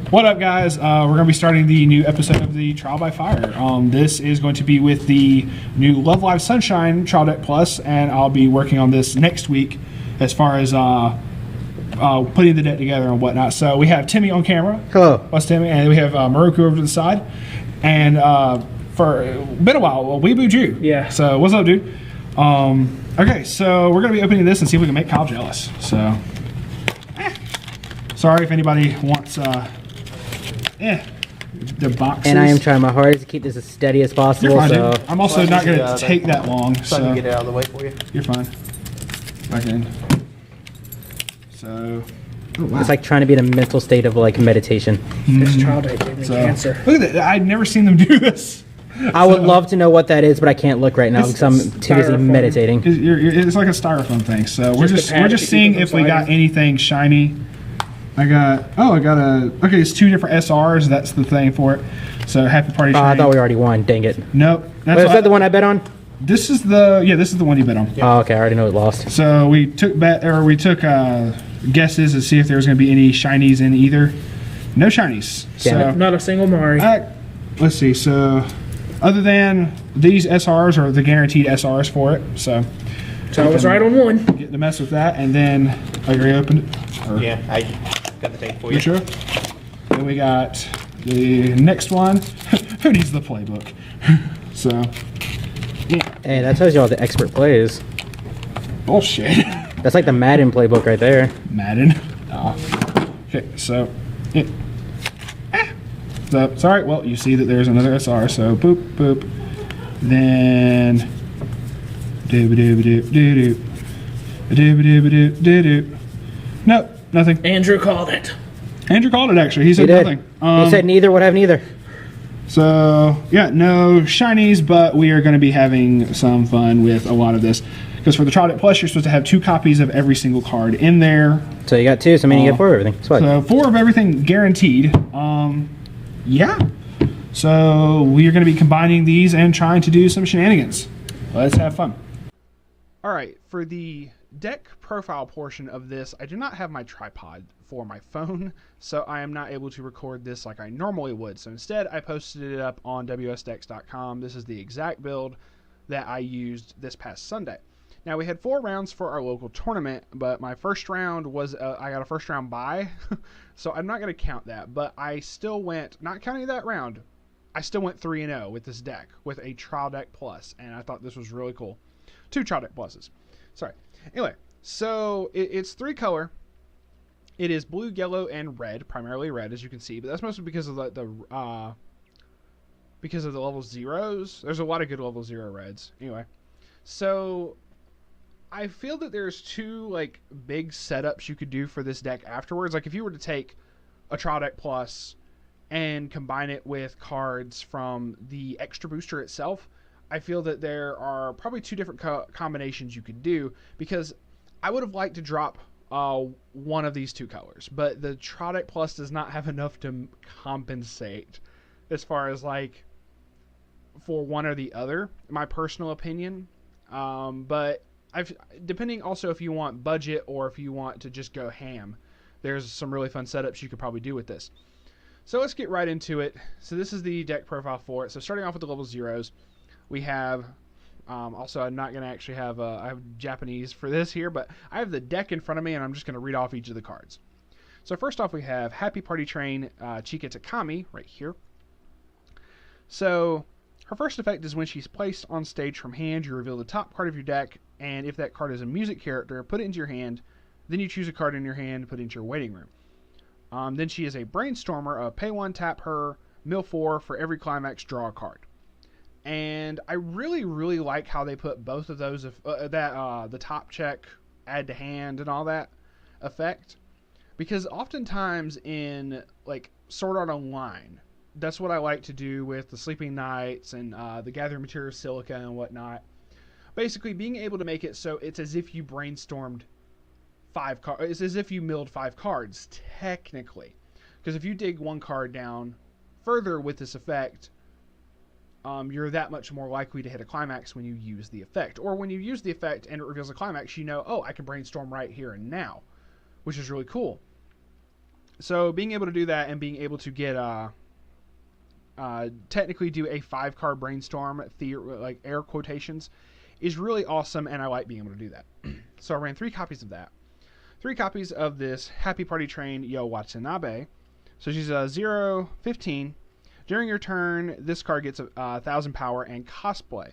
What up, guys? We're going to be starting the new episode of the Trial by Fire. This is going to be with the new Love Live Sunshine Trial Deck Plus, and I'll be working on this next week as far as putting the deck together and whatnot. So we have Timmy on camera. Hello. What's Timmy? And we have Maruku over to the side. And for a bit of while, Weeboo Jew. Yeah. So what's up, dude? Okay, so we're going to be opening this and see if we can make Kyle jealous. So, sorry if anybody wants... the boxes. And I am trying my hardest to keep this as steady as possible. You're fine, So dude. I'm also not going to take that long. So I can get it out of the way for you. You're fine. Back in. So. Oh, wow. It's like trying to be in a mental state of like meditation. This trial deck gave me cancer. Look at that. I'd never seen them do this. I would love to know what that is, but I can't look right now because I'm too busy styrofoam. meditating. It's like a styrofoam thing. So we're Just a pad we're to just keep seeing them if we got sliding. anything shiny. Okay, it's two different SRs. That's the thing for it. So happy party. Oh, I train. thought we already won. Dang it. Nope. That's Wait, was what that the one I bet on? This is the one you bet on. Oh, okay. I already know it lost. So we took guesses to see if there was going to be any shinies in either. No shinies. Damn So Not a single Mari. let's see. So other than these SRs are the guaranteed SRs for it. So So I was right on one. get to mess with that, and then you already opened it. Or, Yeah, I got the tape for You you. sure? Then we got the next one. Who needs the playbook? So Hey, that tells you all the expert plays. bullshit. That's like the Madden playbook right there. Madden. Okay, so yeah. So sorry. Well, you see that there's another SR. So boop boop. Then doo doo doo doo doo doo doo doo. Nope, nothing. Andrew called it. Andrew called it actually. He said He did. nothing. He said neither would have neither. So yeah, no shinies, but we are going to be having some fun with a lot of this. Because for the Trial Deck Plus, you're supposed to have 2 copies of every single card in there. So you got 2, so I mean you get 4 of everything. It's fine. So 4 of everything guaranteed. Yeah. So we are going to be combining these and trying to do some shenanigans. Let's have fun. All right, for the deck profile portion of this, I do not have my tripod for my phone, so I am not able to record this like I normally would. So instead, I posted it up on wsdecks.com. This is the exact build that I used this past Sunday. Now, we had 4 rounds for our local tournament, but my first round was, I got a first round bye, so I'm not going to count that. But I still went, not counting that round, I still went 3-0 with this deck, with a Trial Deck Plus, and I thought this was really cool. 2 Trial Deck Pluses. Sorry. Anyway, so it's 3 color. It is blue, yellow, and red, primarily red, as you can see, but that's mostly because of the level 0s. There's a lot of good level 0 reds. Anyway, so I feel that there's 2 like big setups you could do for this deck afterwards. Like if you were to take a Trial Deck Plus and combine it with cards from the extra booster itself, I feel that there are probably 2 different combinations you could do, because I would have liked to drop one of these 2 colors, but the Trial Deck Plus does not have enough to compensate as far as like for one or the other, my personal opinion. But depending also if you want budget or if you want to just go ham, there's some really fun setups you could probably do with this. So let's get right into it. So this is the deck profile for it. So starting off with the level 0s, we have, also I'm not going to actually have, I have Japanese for this here, but I have the deck in front of me and I'm just going to read off each of the cards. So first off we have Happy Party Train Chika Takami right here. So her first effect is when she's placed on stage from hand, you reveal the top card of your deck, and if that card is a music character, put it into your hand, then you choose a card in your hand, put it into your waiting room. Then she is a Brainstormer, pay 1, tap her, mill 4, for every climax, draw a card. And I really, really like how they put both of those, the top check, add to hand, and all that effect. Because oftentimes in, like, Sword Art Online, that's what I like to do with the Sleeping Knights and the Gathering Material Silica and whatnot. Basically, being able to make it so it's as if you brainstormed 5 cards. It's as if you milled 5 cards, technically. Because if you dig 1 card down further with this effect, you're that much more likely to hit a climax when you use the effect. Or when you use the effect and it reveals a climax, you know, oh, I can brainstorm right here and now, which is really cool. So being able to do that and being able to get technically do a 5-card brainstorm, like air quotations, is really awesome, and I like being able to do that. So I ran 3 copies of that. 3 copies of this Happy Party Train Yo Watanabe. So she's a 0/15. During your turn, this card gets 1,000 power and cosplay.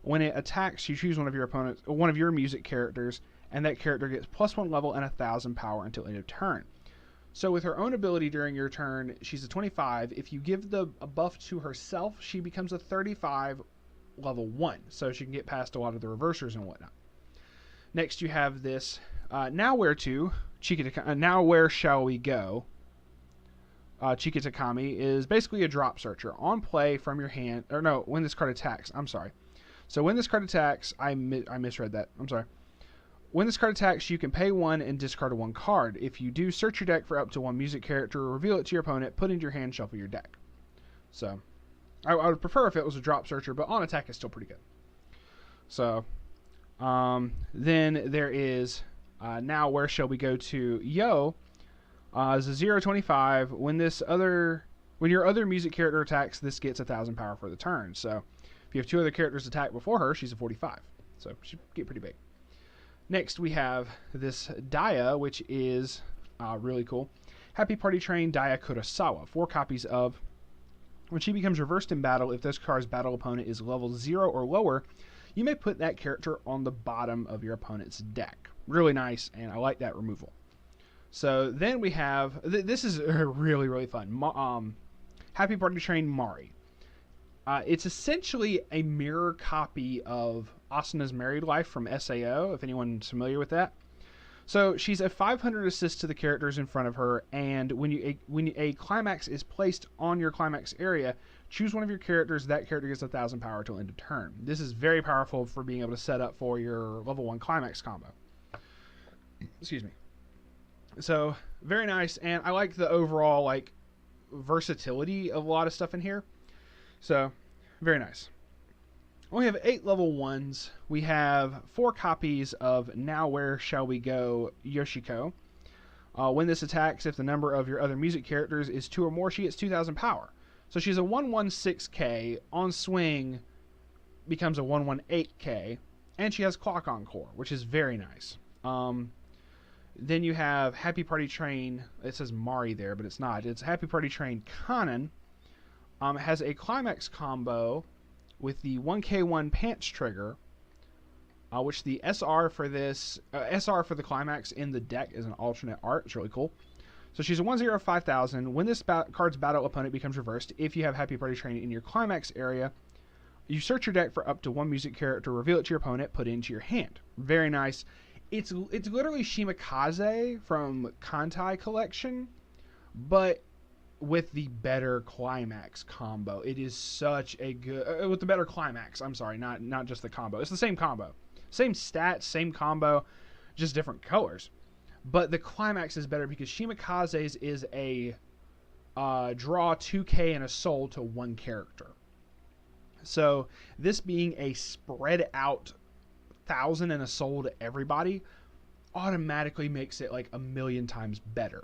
When it attacks, you choose one of your music characters, and that character gets +1 level and 1,000 power until end of turn. So with her own ability during your turn, she's a 25. If you give a buff to herself, she becomes a 35 level 1. So she can get past a lot of the reversers and whatnot. Next you have this Now Where Shall We Go? Chikatakami is basically a drop searcher. On play from your hand, or no, when this card attacks. I'm sorry. So when this card attacks, I misread that. I'm sorry. When this card attacks, you can pay 1 and discard 1 card. If you do, search your deck for up to 1 music character, reveal it to your opponent, put it into your hand, shuffle your deck. So, I would prefer if it was a drop searcher, but on attack is still pretty good. So, then there is Now Where Shall We Go to Yo? As a 0/25. When your other music character attacks, this gets 1,000 power for the turn. So, if you have 2 other characters attack before her, she's a 45. So, she get pretty big. Next, we have this Daya, which is really cool. Happy Party Train Daya Kurosawa. 4 copies of. When she becomes reversed in battle, if this card's battle opponent is level 0 or lower, you may put that character on the bottom of your opponent's deck. Really nice, and I like that removal. So then we have. This is really, really fun. Happy Party Train Mari. It's essentially a mirror copy of Asana's Married Life from SAO, if anyone's familiar with that. So she's a 500 assist to the characters in front of her, and when a climax is placed on your climax area, choose one of your characters. That character gets 1,000 power till end of turn. This is very powerful for being able to set up for your level 1 climax combo. Excuse me. So very nice, and I like the overall versatility of a lot of stuff in here. So, very nice. We have 8 level 1s. We have 4 copies of Now Where Shall We Go Yoshiko. When this attacks, if the number of your other music characters is 2 or more, she gets 2,000 power. So she's a 1/16k. On swing, becomes a 1/18k. And she has Clock Encore, which is very nice. Then you have Happy Party Train. It says Mari there, but it's not. It's Happy Party Train Kanan. Has a climax combo with the 1k1 pants trigger, which the SR for the climax in the deck is an alternate art. It's really cool. So she's a 1/5,000. When this card's battle opponent becomes reversed, if you have Happy Party Train in your climax area, you search your deck for up to 1 music character, reveal it to your opponent, put it into your hand. Very nice. It's literally Shimakaze from Kantai Collection, but with the better climax combo. It is such a good with the better climax. I'm sorry, not just the combo. It's the same combo, same stats, same combo, just different colors. But the climax is better because Shimakaze's is a draw 2k and a soul to 1 character. So this being a spread out 1,000 and a soul to everybody automatically makes it like a million times better.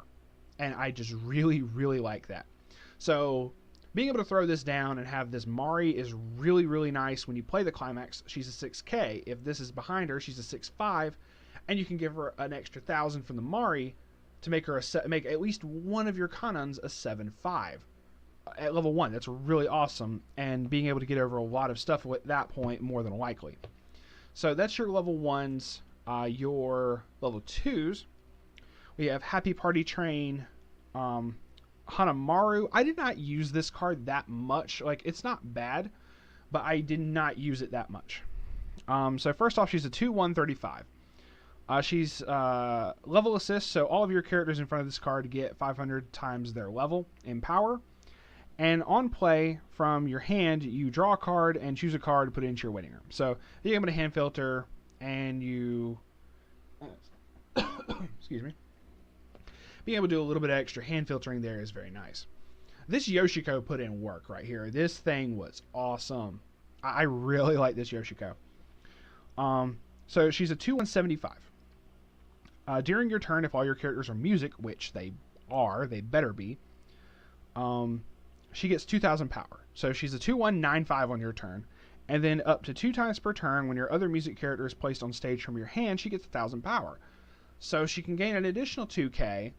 And I just really, really like that. So being able to throw this down and have this Mari is really, really nice. When you play the climax, she's a 6k. If this is behind her, she's a 6/5. And you can give her an extra 1,000 from the Mari to make her make at least one of your Kanans a 7/5 at level 1. That's really awesome. And being able to get over a lot of stuff at that point, more than likely. So that's your level 1s. Your level 2s. We have Happy Party Train Hanamaru. I did not use this card that much. Like, it's not bad, but I did not use it that much. So first off, she's a 2/135. She's level assist, so all of your characters in front of this card get 500 times their level in power. And on play from your hand, you draw a card and choose a card to put it into your waiting room. So you're able to hand filter, and you excuse me. Being able to do a little bit of extra hand filtering there is very nice. This Yoshiko put in work right here. This thing was awesome. I really like this Yoshiko. So she's a 2/175. During your turn, if all your characters are music, which they are. They better be. She gets 2,000 power. So she's a 2/1/9/5 on your turn. And then up to 2 times per turn, when your other music character is placed on stage from your hand, she gets 1,000 power. So she can gain an additional 2k.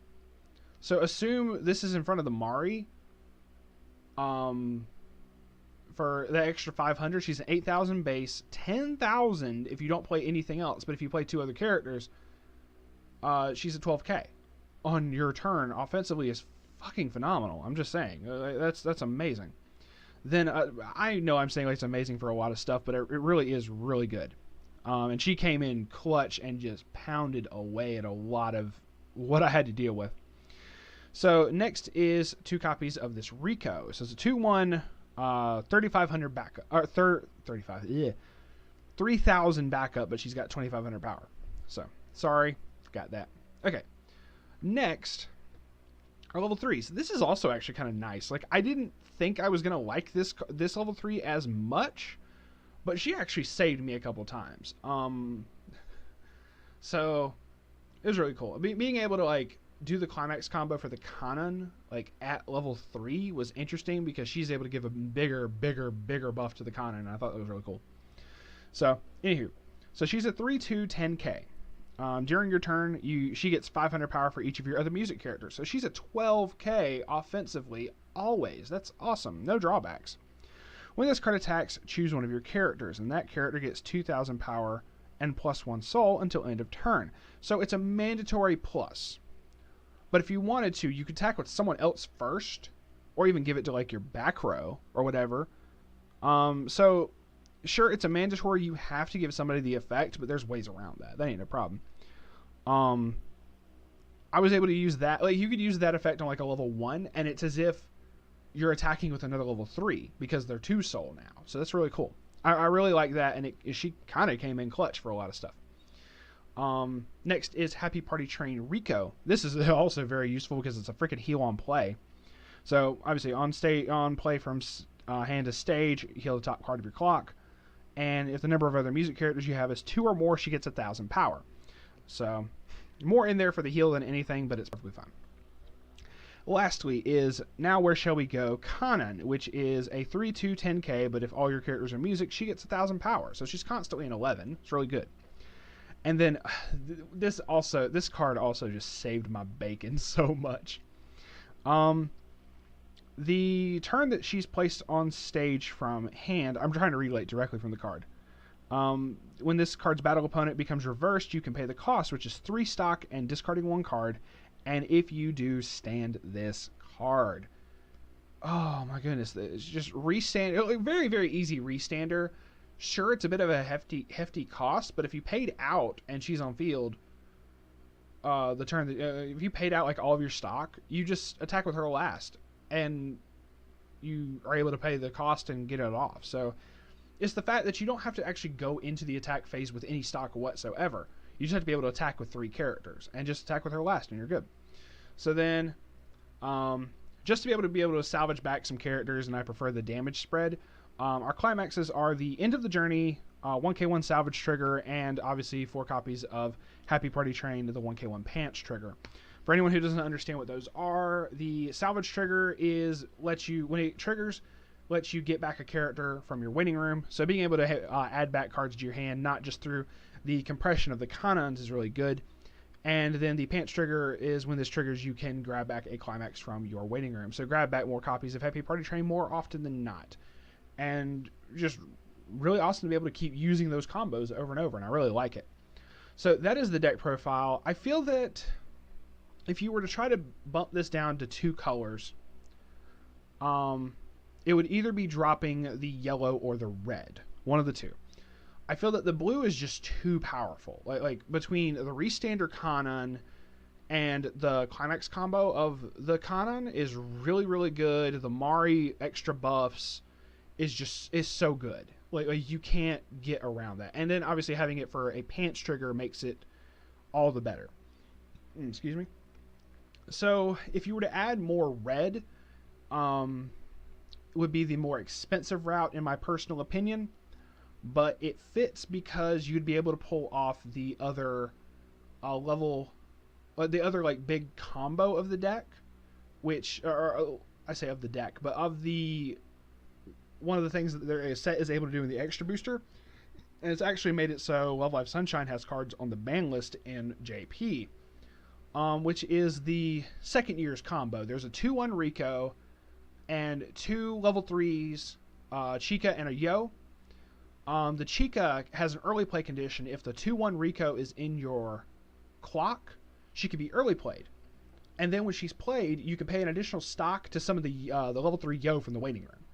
So assume this is in front of the Mari. For the extra 500, she's an 8,000 base, 10,000 if you don't play anything else. But if you play 2 other characters, she's a 12k on your turn. Offensively is fucking phenomenal. I'm just saying, that's amazing. Then I know I'm saying like it's amazing for a lot of stuff, but it really is really good. And she came in clutch and just pounded away at a lot of what I had to deal with. So next is 2 copies of this Rico. So it's a 2/1, 3,500 backup, or 3,000 backup, but she's got 2,500 power. So sorry, got that. Okay, next are level 3s. This is also actually kind of nice. Like, I didn't think I was gonna like this level 3 as much, but she actually saved me a couple times. So it was really cool. Being able to like do the climax combo for the Kanon like at level 3 was interesting because she's able to give a bigger buff to the Kanon, and I thought that was really cool. So anywho, so she's a 3/2/10k. During your turn, she gets 500 power for each of your other music characters. So she's a 12k offensively always. That's awesome. No drawbacks. When this card attacks, choose one of your characters, and that character gets 2,000 power and +1 soul until end of turn. So it's a mandatory plus. But if you wanted to, you could attack with someone else first, or even give it to like your back row or whatever. So sure, it's a mandatory. You have to give somebody the effect, but there's ways around that. That ain't a problem. I was able to use that. Like, you could use that effect on like a level 1, and it's as if you're attacking with another level 3 because they're 2 soul now. So that's really cool. I really like that, and she kind of came in clutch for a lot of stuff. Next is Happy Party Train Rico. This is also very useful because it's a freaking heal on play. So obviously on play from hand to stage, heal the top card of your clock. And if the number of other music characters you have is 2 or more, she gets 1,000 power. So more in there for the heal than anything, but it's perfectly fine. Lastly is Now Where Shall We Go Kanon, which is a 3/2/10k, but if all your characters are music, she gets 1,000 power. So she's constantly an 11. It's really good. And then this card also just saved my bacon so much. The turn that she's placed on stage from hand, I'm trying to relate directly from the card. When this card's battle opponent becomes reversed, you can pay the cost, which is 3 stock and discarding 1 card. And if you do, stand this card. Oh my goodness, it's just restand. Very, very easy restander. Sure, it's a bit of a hefty cost, but if you paid out and she's on field, the turn if you paid out like all of your stock, you just attack with her last, and you are able to pay the cost and get it off. So it's the fact that you don't have to actually go into the attack phase with any stock whatsoever. You just have to be able to attack with 3 characters and just attack with her last, and you're good. So then, just to be able to salvage back some characters, and I prefer the damage spread. Our climaxes are the End of the Journey, 1k1 salvage trigger, and obviously 4 copies of Happy Party Train, the 1k1 pants trigger. For anyone who doesn't understand what those are, the salvage trigger when it triggers, lets you get back a character from your waiting room. So being able to add back cards to your hand, not just through the compression of the Kanons, is really good. And then the pants trigger is when this triggers, you can grab back a climax from your waiting room. So grab back more copies of Happy Party Train more often than not. And just really awesome to be able to keep using those combos over and over, and I really like it. So that is the deck profile. I feel that if you were to try to bump this down to 2 colors, it would either be dropping the yellow or the red, one of the 2. I feel that the blue is just too powerful. Like between the Restander Kanon and the climax combo of the Kanon is really, really good. The Mari extra buffs is so good. Like you can't get around that. And then obviously having it for a pants trigger makes it all the better. Excuse me. So if you were to add more red, it would be the more expensive route in my personal opinion, but it fits because you'd be able to pull off the other level the other like big combo of the deck, which or I say of the deck, but of the one of the things that their set is able to do in the extra booster, and it's actually made it so Love Live Sunshine has cards on the ban list in JP, which is the second year's combo. There's a 2/1 Rico and 2 level 3s, Chica and a Yo. The Chica has an early play condition. If the 2/1 Rico is in your clock, she can be early played. And then when she's played, you can pay an additional stock to some of the level 3 Yo from the waiting room.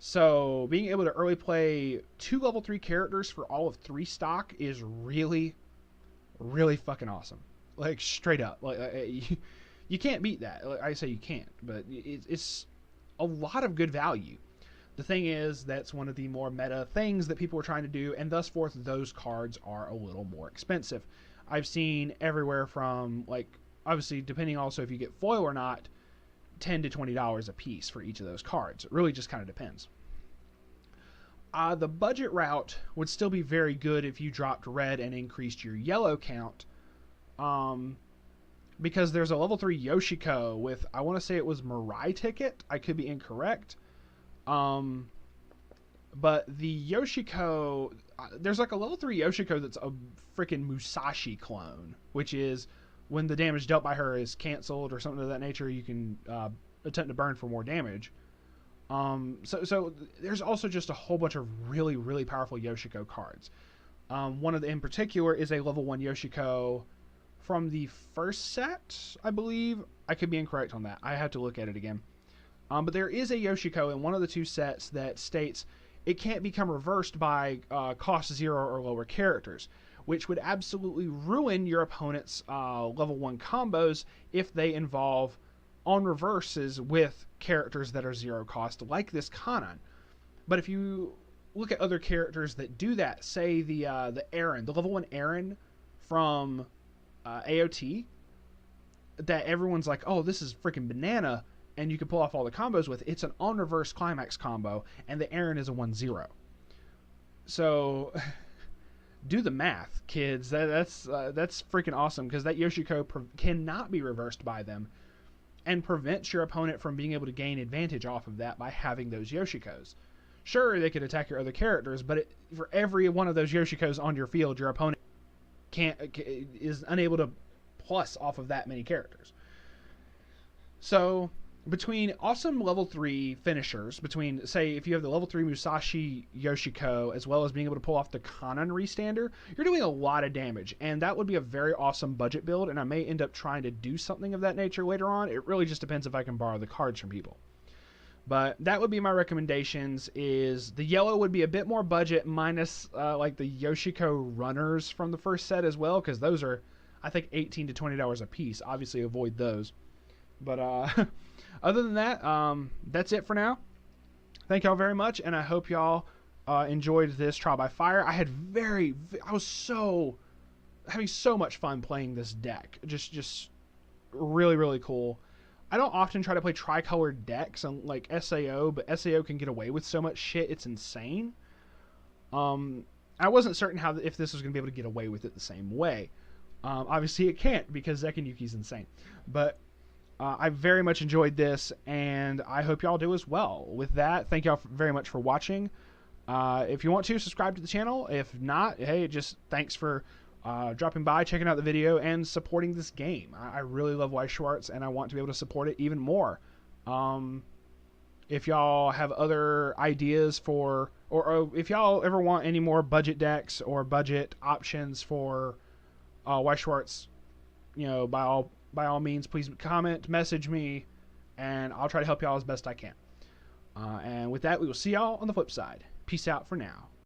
So being able to early play 2 level 3 characters for all of 3 stock is really, really fucking awesome. Like, straight up. Like, you can't beat that. Like, I say you can't, but it's a lot of good value. The thing is, that's one of the more meta things that people are trying to do, and thus forth, those cards are a little more expensive. I've seen everywhere from, like, obviously, depending also if you get foil or not, $10 to $20 a piece for each of those cards. It really just kind of depends. The budget route would still be very good if you dropped red and increased your yellow count, because there's a level 3 Yoshiko with, I want to say it was Mirai ticket. I could be incorrect. But the Yoshiko, there's like a level 3 Yoshiko that's a freaking Musashi clone, which is when the damage dealt by her is canceled or something of that nature, you can attempt to burn for more damage. So there's also just a whole bunch of really, really powerful Yoshiko cards. One of them in particular is a level 1 Yoshiko from the first set, I believe. I could be incorrect on that. I have to look at it again. But there is a Yoshiko in one of the 2 sets that states it can't become reversed by cost 0 or lower characters, which would absolutely ruin your opponent's level 1 combos if they involve on reverses with characters that are 0 cost, like this Kanan. But if you look at other characters that do that, say the Aaron, the level 1 Aaron from AOT, that everyone's like, oh, this is freaking banana, and you can pull off all the combos with, it's an on reverse climax combo, and the Aaron is a 1/0. So do the math, kids. That's freaking awesome, because that Yoshiko cannot be reversed by them, and prevents your opponent from being able to gain advantage off of that by having those Yoshikos. Sure, they could attack your other characters, but for every one of those Yoshikos on your field, your opponent is unable to plus off of that many characters. So between awesome level 3 finishers, between, say, if you have the level 3 Musashi Yoshiko, as well as being able to pull off the Kanan restander, you're doing a lot of damage, and that would be a very awesome budget build, and I may end up trying to do something of that nature later on. It really just depends if I can borrow the cards from people. But that would be my recommendations. Is the yellow would be a bit more budget, minus like the Yoshiko runners from the first set as well, because those are, I think, $18 to $20 a piece. Obviously avoid those. But other than that, that's it for now. Thank y'all very much, and I hope y'all enjoyed this trial by fire. I was having so much fun playing this deck. Just really, really cool. I don't often try to play tricolored decks on like SAO, but SAO can get away with so much shit, it's insane. I wasn't certain if this was going to be able to get away with it the same way. Obviously it can't, because Zek and Yuki's insane. But I very much enjoyed this, and I hope y'all do as well. With that, thank y'all very much for watching. If you want to, subscribe to the channel. If not, hey, just thanks for dropping by, checking out the video, and supporting this game. I really love Weiss Schwarz, and I want to be able to support it even more. If y'all have other ideas for, or if y'all ever want any more budget decks or budget options for Weiss Schwarz, you know, by all means, please comment, message me, and I'll try to help y'all as best I can. And with that, we will see y'all on the flip side. Peace out for now.